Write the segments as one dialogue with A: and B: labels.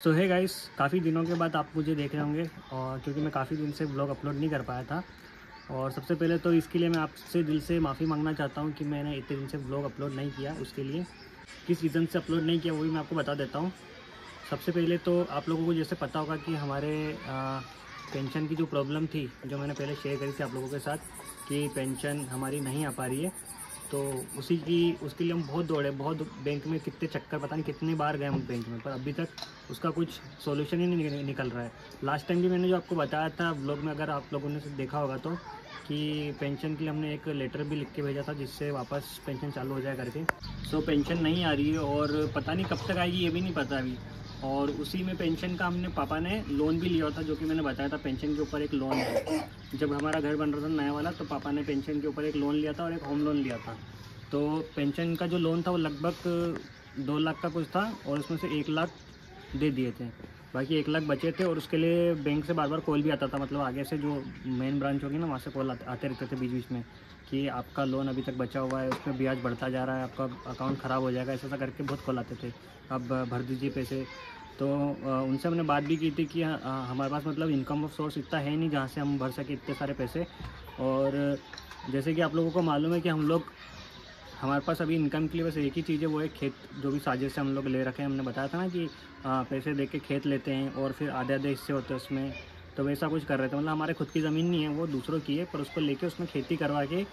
A: सो है गाइस, काफ़ी दिनों के बाद आप मुझे देख रहे होंगे और क्योंकि मैं काफ़ी दिन से ब्लॉग अपलोड नहीं कर पाया था। और सबसे पहले तो इसके लिए मैं आपसे दिल से माफ़ी मांगना चाहता हूँ कि मैंने इतने दिन से ब्लॉग अपलोड नहीं किया। उसके लिए किस रीज़न से अपलोड नहीं किया वो भी मैं आपको बता देता हूँ। सबसे पहले तो आप लोगों को जैसे पता होगा कि हमारे पेंशन की जो प्रॉब्लम थी, जो मैंने पहले शेयर करी थी आप लोगों के साथ कि पेंशन हमारी नहीं आ पा रही है। तो उसके लिए हम बहुत दौड़े, बहुत बैंक में कितने चक्कर, पता नहीं कितनी बार गए हम बैंक में, पर अभी तक उसका कुछ सॉल्यूशन ही नहीं निकल रहा है। लास्ट टाइम भी मैंने जो आपको बताया था ब्लॉग में, अगर आप लोगों ने देखा होगा तो, कि पेंशन के लिए हमने एक लेटर भी लिख के भेजा था जिससे वापस पेंशन चालू हो जाए करके। सो पेंशन नहीं आ रही है और पता नहीं कब तक आएगी ये भी नहीं पता अभी। और उसी में पेंशन का हमने पापा ने लोन भी लिया था, जो कि मैंने बताया था पेंशन के ऊपर एक लोन है। जब हमारा घर बन रहा था नया वाला, तो पापा ने पेंशन के ऊपर एक लोन लिया था और एक होम लोन लिया था। तो पेंशन का जो लोन था वो लगभग 2 लाख का कुछ था और उसमें से 1 लाख दे दिए थे, बाकी 1 लाख बचे थे। और उसके लिए बैंक से बार बार कॉल भी आता था, मतलब आगे से जो मेन ब्रांच होगी ना, वहाँ से कॉल आते रहते थे बीच बीच में कि आपका लोन अभी तक बचा हुआ है, उसमें ब्याज बढ़ता जा रहा है, आपका अकाउंट ख़राब हो जाएगा, ऐसा करके बहुत कॉल आते थे, अब भर दीजिए पैसे। तो उनसे हमने बात भी की थी कि हमारे पास मतलब इनकम ऑफ सोर्स इतना है नहीं जहाँ से हम भर सके इतने सारे पैसे। और जैसे कि आप लोगों को मालूम है कि हमारे पास अभी इनकम के लिए बस एक ही चीज़ है, वो है खेत, जो भी साजिश से हम लोग ले रखे हैं। हमने बताया था ना कि पैसे दे के खेत लेते हैं और फिर आधे आधे हिस्से होते हैं उसमें, तो वैसा कुछ कर रहे थे। मतलब हमारे खुद की ज़मीन नहीं है, वो दूसरों की है, पर उसको लेके उसमें खेती करवा के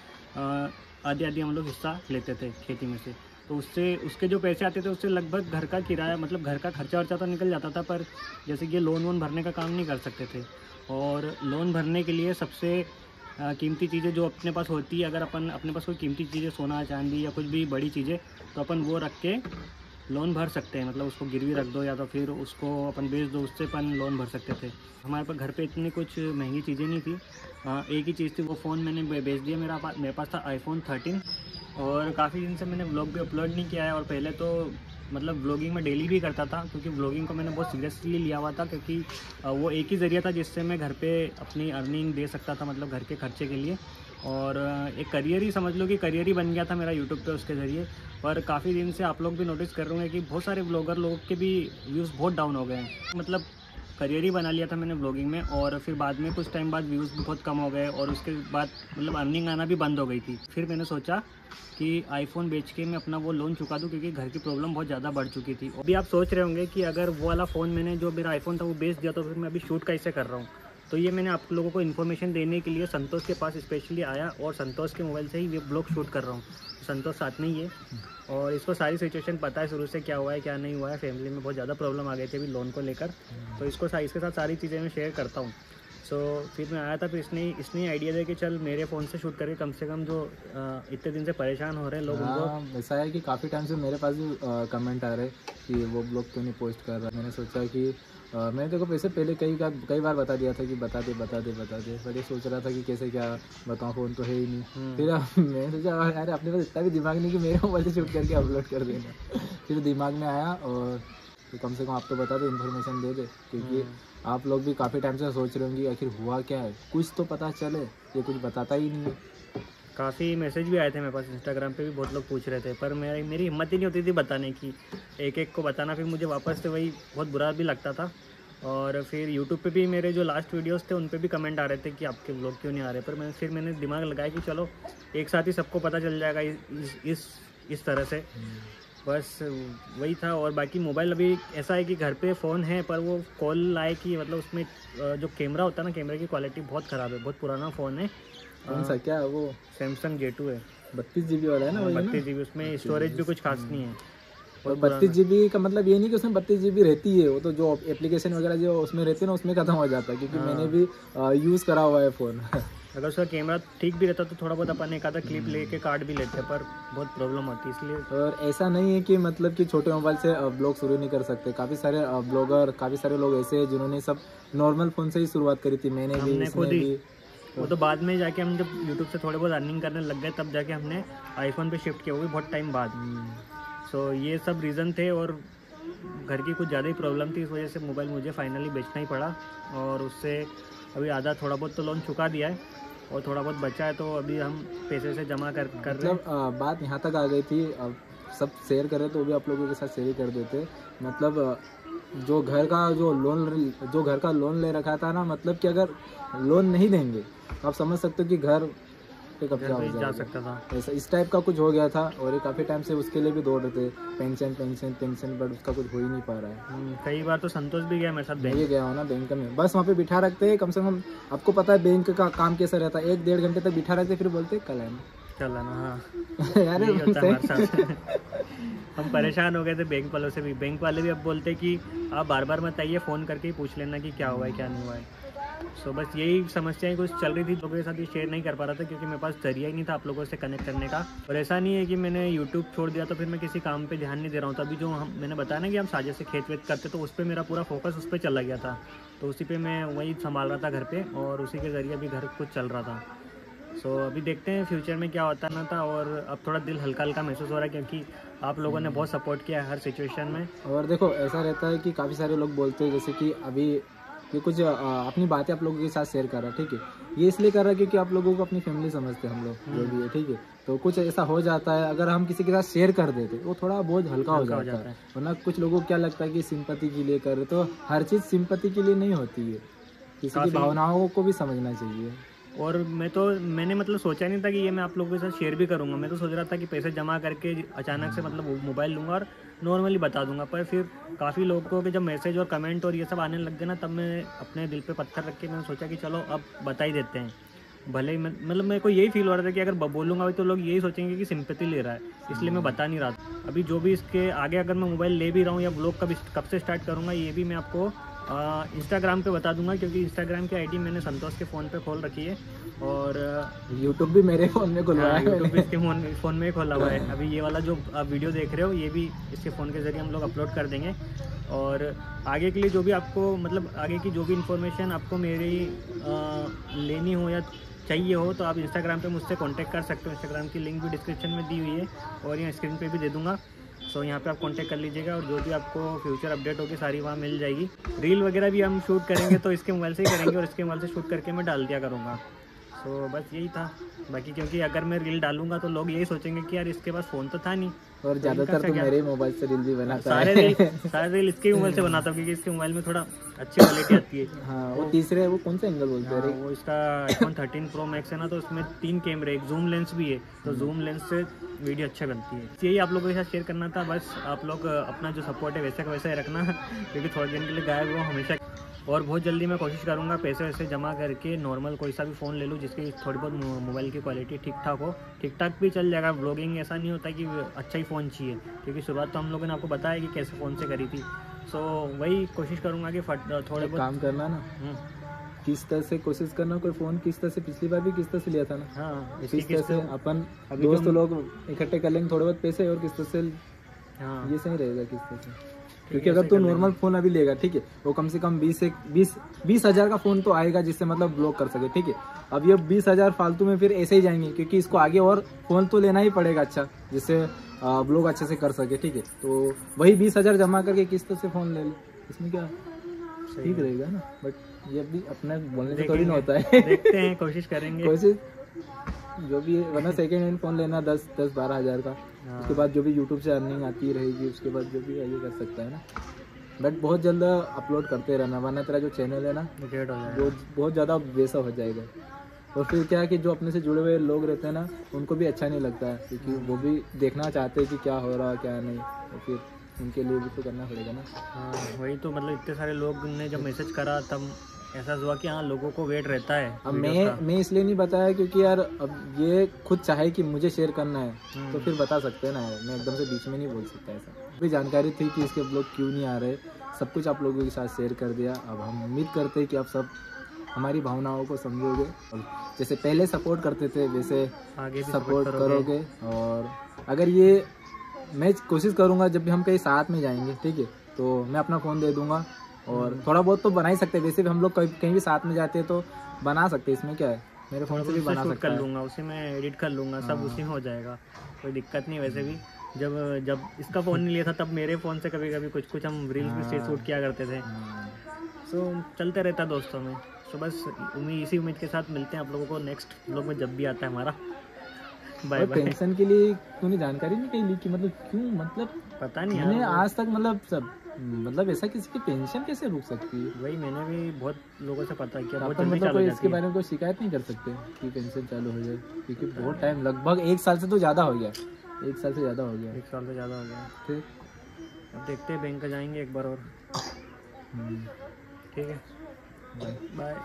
A: आधी आधी हम लोग हिस्सा लेते थे खेती में से। तो उससे उसके जो पैसे आते थे उससे लगभग घर का किराया, मतलब घर का खर्चा वर्चा तो निकल जाता था, पर जैसे कि लोन वोन भरने का काम नहीं कर सकते थे। और लोन भरने के लिए सबसे कीमती चीज़ें जो अपने पास होती है, अगर अपने पास कोई कीमती चीज़ें, सोना चांदी या कुछ भी बड़ी चीज़ें, तो अपन वो रख के लोन भर सकते हैं। मतलब उसको गिरवी रख दो या तो फिर उसको अपन बेच दो, उससे अपन लोन भर सकते थे। हमारे पास घर पे इतनी कुछ महंगी चीज़ें नहीं थी। एक ही चीज़ थी, वो फ़ोन मैंने बेच दिया। मेरे पास था iPhone 13 और काफ़ी दिन से मैंने व्लॉग भी अपलोड नहीं किया है। और पहले तो मतलब व्लॉगिंग में डेली भी करता था, क्योंकि व्लॉगिंग को मैंने बहुत सीरियसली लिया हुआ था, क्योंकि वो एक ही ज़रिया था जिससे मैं घर पे अपनी अर्निंग दे सकता था, मतलब घर के खर्चे के लिए। और एक करियर ही समझ लो कि करियर ही बन गया था मेरा यूट्यूब पे उसके ज़रिए। पर काफ़ी दिन से आप लोग भी नोटिस कर रहे होंगे कि बहुत सारे ब्लॉगर लोगों के भी व्यूज़ बहुत डाउन हो गए हैं। मतलब करियर ही बना लिया था मैंने ब्लॉगिंग में, और फिर बाद में कुछ टाइम बाद व्यूज़ भी बहुत कम हो गए और उसके बाद मतलब अर्निंग आना भी बंद हो गई थी। फिर मैंने सोचा कि आईफोन बेच के मैं अपना वो लोन चुका दूं, क्योंकि घर की प्रॉब्लम बहुत ज़्यादा बढ़ चुकी थी। अभी आप सोच रहे होंगे कि अगर वो वाला फ़ोन मैंने, जो मेरा आईफोन था, वो बेच दिया तो फिर मैं अभी शूट कैसे कर रहा हूँ। तो ये मैंने आप लोगों को इन्फॉर्मेशन देने के लिए संतोष के पास स्पेशली आया और संतोष के मोबाइल से ही ये ब्लॉग शूट कर रहा हूँ। संतोष साथ में ही है और इसको सारी सिचुएशन पता है शुरू से, क्या हुआ है क्या नहीं हुआ है। फैमिली में बहुत ज़्यादा प्रॉब्लम आ गई थी अभी लोन को लेकर, तो इसके साथ सारी चीज़ें मैं शेयर करता हूँ। सो फिर मैं आया था, फिर इसने आइडिया दिया कि चल मेरे फ़ोन से शूट करके कम से कम जो इतने दिन से परेशान हो रहे हैं लोग, उनको।
B: ऐसा है कि काफ़ी टाइम से मेरे पास भी कमेंट आ रहे कि वो ब्लॉग क्यों नहीं पोस्ट कर रहा। मैंने सोचा कि मैंने देखो वैसे पहले कई बार बता दिया था कि बता दे, पर ये सोच रहा था कि कैसे क्या बताऊँ, फ़ोन तो है ही नहीं। फिर मैंने सोचा यार अपने पास इतना भी दिमाग नहीं कि मेरे मोबाइल से शूट करके अपलोड कर देना। फिर दिमाग में आया और तो कम से कम आप तो बता दो, इन्फॉर्मेशन दे दे, क्योंकि आप लोग भी काफ़ी टाइम से सोच रहे होंगे आखिर हुआ क्या है, कुछ तो पता चले। ये कुछ बताता ही नहीं है।
A: काफ़ी मैसेज भी आए थे मेरे पास, इंस्टाग्राम पे भी बहुत लोग पूछ रहे थे, पर मेरी हिम्मत ही नहीं होती थी बताने की, एक एक को बताना। फिर मुझे वापस से वही बहुत बुरा भी लगता था। और फिर यूट्यूब पे भी मेरे जो लास्ट वीडियोस थे उन पे भी कमेंट आ रहे थे कि आपके व्लॉग क्यों नहीं आ रहे। पर मैंने दिमाग लगाया कि चलो एक साथ ही सबको पता चल जाएगा इस तरह से, बस वही था। और बाकी मोबाइल अभी ऐसा है कि घर पे फ़ोन है, पर वो कॉल लाए कि मतलब उसमें जो कैमरा होता है ना, कैमरे की क्वालिटी बहुत ख़राब है, बहुत पुराना फ़ोन है।
B: कौन सा, क्या है वो?
A: सैमसंग J2 है।
B: 32 GB वाला है ना?
A: 32 GB, उसमें स्टोरेज भी कुछ खास नहीं है।
B: और 32 GB का मतलब ये नहीं कि उसमें 32 GB रहती है, वो तो जो एप्लीकेशन वगैरह जो उसमें रहते हैं ना, उसमें ख़त्म हो जाता है, क्योंकि मैंने भी यूज़ करा हुआ है फ़ोन।
A: अगर उसका कैमरा ठीक भी रहता तो थोड़ा बहुत अपन एक आधा क्लिप लेके काट भी लेते, पर बहुत प्रॉब्लम होती है इसलिए।
B: और ऐसा नहीं है कि मतलब कि छोटे मोबाइल से ब्लॉग शुरू नहीं कर सकते। काफ़ी सारे ब्लॉगर, काफ़ी सारे लोग ऐसे हैं जिन्होंने सब नॉर्मल फ़ोन से ही शुरुआत करी थी। मैंने भी, इसने भी।
A: वो तो बाद में जाके हम जब यूट्यूब से थोड़े बहुत अर्निंग करने लग गए, तब जाके हमने आईफोन पे शिफ्ट किया, वो भी बहुत टाइम बाद। सो ये सब रीज़न थे और घर की कुछ ज़्यादा ही प्रॉब्लम थी, इस वजह से मोबाइल मुझे फाइनली बेचना ही पड़ा। और उससे अभी आधा थोड़ा बहुत तो लोन चुका दिया है और थोड़ा बहुत बचा है, तो अभी हम पैसे से जमा कर रहे हैं।
B: मतलब बात यहाँ तक आ गई थी, अब सब शेयर करें तो भी आप लोगों के साथ शेयर ही कर देते। मतलब जो घर का लोन ले रखा था ना, मतलब कि अगर लोन नहीं देंगे तो आप समझ सकते हो कि घर पे कब्जा हो
A: जा
B: जाएगा।
A: सकता था।
B: ऐसा इस टाइप का कुछ हो गया था, और ये काफ़ी टाइम से उसके लिए भी दौड़ रहे थे, पेंशन, बट उसका कुछ हो ही नहीं पा रहा है।
A: कई बार तो संतोष भी गया मेरे साथ
B: मैं
A: बैंक।
B: ये गया हूँ ना बैंक में, बस वहाँ पे बिठा रखते हैं कम से कम। आपको पता है बैंक का काम कैसा रहता है, 1-1.5 घंटे तक बिठा रखते, फिर बोलते कल है
A: चला ना। हाँ,
B: यार
A: यही होता है हमारे साथ। हम परेशान हो गए थे बैंक वालों से भी। बैंक वाले भी अब बोलते कि आप बार बार मत आइए, फ़ोन करके ही पूछ लेना कि क्या हुआ है क्या नहीं हुआ है। सो बस यही समस्याएं कुछ चल रही थी, लोगों के साथ ये शेयर नहीं कर पा रहा था क्योंकि मेरे पास जरिया ही नहीं था आप लोगों से कनेक्ट करने का। और ऐसा नहीं है कि मैंने यूट्यूब छोड़ दिया तो फिर मैं किसी काम पे ध्यान नहीं दे रहा हूँ। तो अभी जो मैंने बताया ना कि हम साझे से खेत वेत करते, तो उस पर मेरा पूरा फोकस उस पर चला गया था। तो उसी पे मैं वही संभाल रहा था घर पे, और उसी के ज़रिए अभी घर कुछ चल रहा था। सो अभी देखते हैं फ्यूचर में क्या होता ना था। और अब थोड़ा दिल हल्का हल्का महसूस हो रहा है क्योंकि आप लोगों ने बहुत सपोर्ट किया है हर सिचुएशन में।
B: और देखो ऐसा रहता है कि काफ़ी सारे लोग बोलते हैं, जैसे कि अभी ये कुछ अपनी बातें आप लोगों के साथ शेयर कर रहा है, ठीक है। ये इसलिए कर रहा है क्योंकि आप लोगों को अपनी फैमिली समझते हैं हम लोग जो भी है, ठीक है। तो कुछ ऐसा हो जाता है, अगर हम किसी के साथ शेयर कर देते वो थोड़ा बहुत हल्का हो जाता है। वरना कुछ लोगों को क्या लगता है कि सिंपैथी के लिए कर रहे, तो हर चीज़ सिंपैथी के लिए नहीं होती है, किसी की भावनाओं को भी समझना चाहिए।
A: और मैंने मतलब सोचा नहीं था कि ये मैं आप लोगों के साथ शेयर भी करूंगा। मैं तो सोच रहा था कि पैसे जमा करके अचानक से मतलब मोबाइल लूँगा और नॉर्मली बता दूंगा। पर फिर काफ़ी लोगों के जब मैसेज और कमेंट और ये सब आने लग गए ना, तब मैं अपने दिल पे पत्थर रख के मैंने सोचा कि चलो अब बता ही देते हैं। भले ही मतलब मेरे को यही फील हो रहा था कि अगर बोलूँगा तो लोग यही सोचेंगे कि सिंपैथी ले रहा है, इसलिए मैं बता नहीं रहा था। अभी जो भी इसके आगे अगर मैं मोबाइल ले भी रहा हूँ या ब्लॉग कब से स्टार्ट करूँगा, ये भी मैं आपको इंस्टाग्राम पे बता दूंगा, क्योंकि इंस्टाग्राम की आईडी मैंने संतोष के फ़ोन पे खोल रखी है। और
B: यूट्यूब भी मेरे फ़ोन में खुलवा है,
A: यूट्यूब भी इसके फ़ोन में ही खोला हुआ है। अभी ये वाला जो आप वीडियो देख रहे हो, ये भी इसके फ़ोन के ज़रिए हम लोग अपलोड कर देंगे। और आगे के लिए जो भी आपको मतलब आगे की जो भी इन्फॉर्मेशन आपको मेरी लेनी हो या चाहिए हो, तो आप इंस्टाग्राम पे मुझसे कांटेक्ट कर सकते हो। इंस्टाग्राम की लिंक भी डिस्क्रिप्शन में दी हुई है और यहाँ स्क्रीन पे भी दे दूँगा। सो यहाँ पे आप कांटेक्ट कर लीजिएगा, और जो भी आपको फ्यूचर अपडेट होगी सारी वहाँ मिल जाएगी। रील वगैरह भी हम शूट करेंगे तो इसके मोबाइल से ही करेंगे, और इसके मोबाइल से शूट करके मैं डाल दिया करूँगा। सो बस यही था। बाकी क्योंकि अगर मैं रील डालूंगा तो लोग यही सोचेंगे कि यार इसके पास फ़ोन तो था नहीं,
B: और ज़्यादातर तो मेरे मोबाइल से रील भी बनाता है।
A: सारे रील इसके मोबाइल से बनाता हूँ, क्योंकि इसके मोबाइल में थोड़ा अच्छी क्वालिटी आती है।
B: हाँ, वो तीसरे वो कौन सा एंगल बोलते हैं?
A: वो इसका iPhone 13 Pro Max है ना, तो उसमें 3 कैमरे, एक जूम लेंस भी है, तो जूम लेंस से वीडियो अच्छा बनती है। यही आप लोगों के साथ शेयर करना था। बस आप लोग अपना जो सपोर्ट है वैसे का वैसा ही रखना, क्योंकि थोड़े दिन के लिए गायब वो हमेशा। और बहुत जल्दी मैं कोशिश करूँगा पैसे वैसे जमा करके नॉर्मल कोई सा भी फ़ोन ले लूँ जिसकी थोड़ी बहुत मोबाइल की क्वालिटी ठीक ठाक हो। ठीक ठाक भी चल जाएगा। ब्लॉगिंग ऐसा नहीं होता कि अच्छा ही फ़ोन चाहिए, क्योंकि शुरुआत तो हम लोगों ने आपको बताया कि कैसे फ़ोन से करी थी। सो वही कोशिश करूँगा कि थोड़े बहुत
B: काम करना ना, किस तरह से कोशिश करना, कोई फ़ोन किस तरह से पिछली बार भी किस तरह से लिया था ना।
A: हाँ,
B: किस तरह से अपन दोस्त लोग इकट्ठे कर लेंगे थोड़े बहुत पैसे, और किस तरह से ये सही रहेगा किस तरह से। क्योंकि अगर तू नॉर्मल फ़ोन अभी लेगा, ठीक है, वो कम से कम 20 हज़ार का फ़ोन तो आएगा जिससे मतलब ब्लॉग कर सके, ठीक है। अब ये 20 हज़ार फालतू में फिर ऐसे ही जाएंगे, क्योंकि इसको आगे और फ़ोन तो लेना ही पड़ेगा अच्छा, जिससे ब्लॉग अच्छे से कर सके, ठीक है। तो वही 20 हज़ार जमा करके किस तरह से फ़ोन ले ले, इसमें क्या ठीक रहेगा ना। बट ये भी अपना बोलने से थोड़ी ना होता है।
A: देखते हैं, कोशिश करेंगे,
B: कोशिश जो भी है। वरना सेकेंड हैंड फ़ोन लेना 10-12 हज़ार का, उसके बाद जो भी यूट्यूब से अर्निंग आती रहेगी, उसके बाद जो भी है ये कर सकता है ना। बट बहुत जल्द अपलोड करते रहना, वरना तेरा जो चैनल है ना वो बहुत ज़्यादा वैसा हो जाएगा। और फिर क्या है कि जो अपने से जुड़े हुए लोग रहते हैं ना, उनको भी अच्छा नहीं लगता है, क्योंकि वो भी देखना चाहते हैं कि क्या हो रहा है क्या नहीं, तो फिर उनके लिए भी तो करना पड़ेगा ना।
A: हाँ, वही तो मतलब इतने सारे लोग ने जब मैसेज करा तब ऐसा हुआ कि हाँ लोगों को वेट रहता है।
B: अब मैं इसलिए नहीं बताया क्योंकि यार अब ये खुद चाहे कि मुझे शेयर करना है तो फिर बता सकते हैं ना यार, मैं एकदम से बीच में नहीं बोल सकता ऐसा। भी जानकारी थी कि इसके ब्लॉग क्यों नहीं आ रहे, सब कुछ आप लोगों के साथ शेयर कर दिया। अब हम उम्मीद करते हैं कि आप सब हमारी भावनाओं को समझोगे, और जैसे पहले सपोर्ट करते थे वैसे आगे भी सपोर्ट करोगे। और अगर ये मैं कोशिश करूँगा जब भी हम कहीं साथ में जाएंगे, ठीक है, तो मैं अपना फ़ोन दे दूँगा, और थोड़ा बहुत तो बना ही सकते हैं। वैसे भी हम लोग कहीं भी साथ में जाते हैं तो बना सकते हैं, इसमें क्या है, मेरे फ़ोन से भी बना सकता
A: कर लूँगा, उसी में एडिट कर लूँगा, सब उसी में हो जाएगा, कोई दिक्कत नहीं। वैसे भी जब इसका फ़ोन नहीं लिया था तब मेरे फ़ोन से कभी कभी कुछ हम रील्स भी शूट किया करते थे। सो चलते रहता दोस्तों में। सो बस इसी उम्मीद के साथ मिलते हैं आप लोगों को नेक्स्ट ब्लॉग में जब भी आता है हमारा। Bye bye.
B: टेंशन के लिए तूने जानकारी नहीं कहीं ली कि मतलब क्यों, मतलब
A: पता नहीं
B: मैंने आज तक मतलब सब मतलब ऐसा किसी की पेंशन कैसे रुक सकती है?
A: वही मैंने भी बहुत लोगों से पता किया, बहुत
B: अपन
A: जल्दी
B: मतलब
A: चालू
B: कोई
A: हो
B: इसके
A: जाती है।
B: बारे में कोई शिकायत नहीं कर सकते कि पेंशन चालू हो जाए, क्योंकि बहुत टाइम, लगभग 1 साल से तो ज़्यादा हो गया, 1 साल से ज़्यादा हो गया।
A: 1 साल से ज़्यादा हो गया।
B: फिर
A: अब देखते हैं, बैंक का जाएंगे एक बार और। ठीक है,
B: बाय।
A: बाय।